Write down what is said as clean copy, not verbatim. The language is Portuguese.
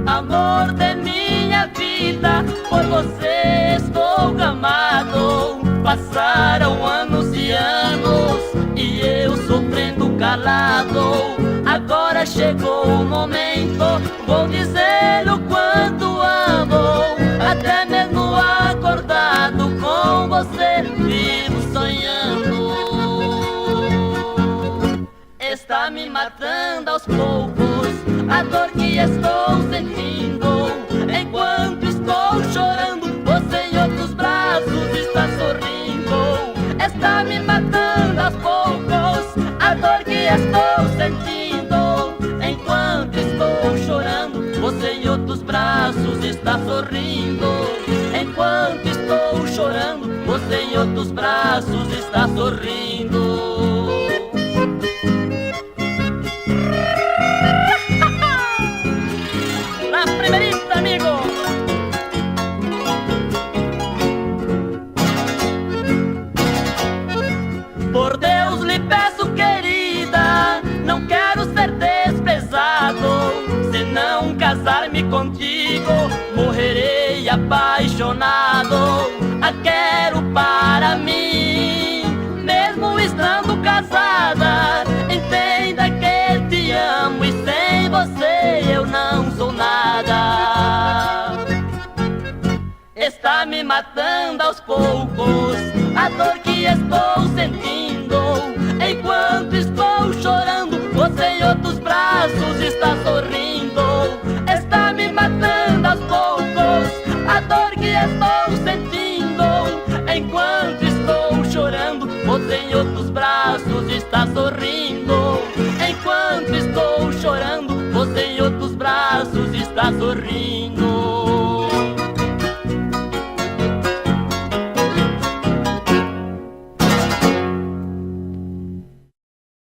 Amor de minha vida, por você estou gamado. Passaram anos e anos e eu sofrendo calado. Agora chegou o momento, vou dizer o quanto amo. Até mesmo acordado com você, vivo sonhando. Está me matando aos poucos a dor que estou sentindo. Enquanto estou chorando, você em outros braços está sorrindo. Está me matando aos poucos a dor que estou sentindo. Enquanto estou chorando, você em outros braços está sorrindo. Enquanto estou chorando, você em outros braços está sorrindo. La primerita, amigo. Por Deus lhe peço, querida, não quero ser desprezado. Se não casar-me contigo, morrerei apaixonado. A quero para mim, mesmo estando casada. Entenda que te amo e sem você eu não sou nada. Está me matando aos poucos a dor que estou sentindo. Enquanto estou chorando, você em outros braços está sorrindo. Está me matando aos poucos a dor que estou sentindo. Enquanto estou chorando, você em outros braços está sorrindo. Enquanto estou chorando, você em outros braços está sorrindo.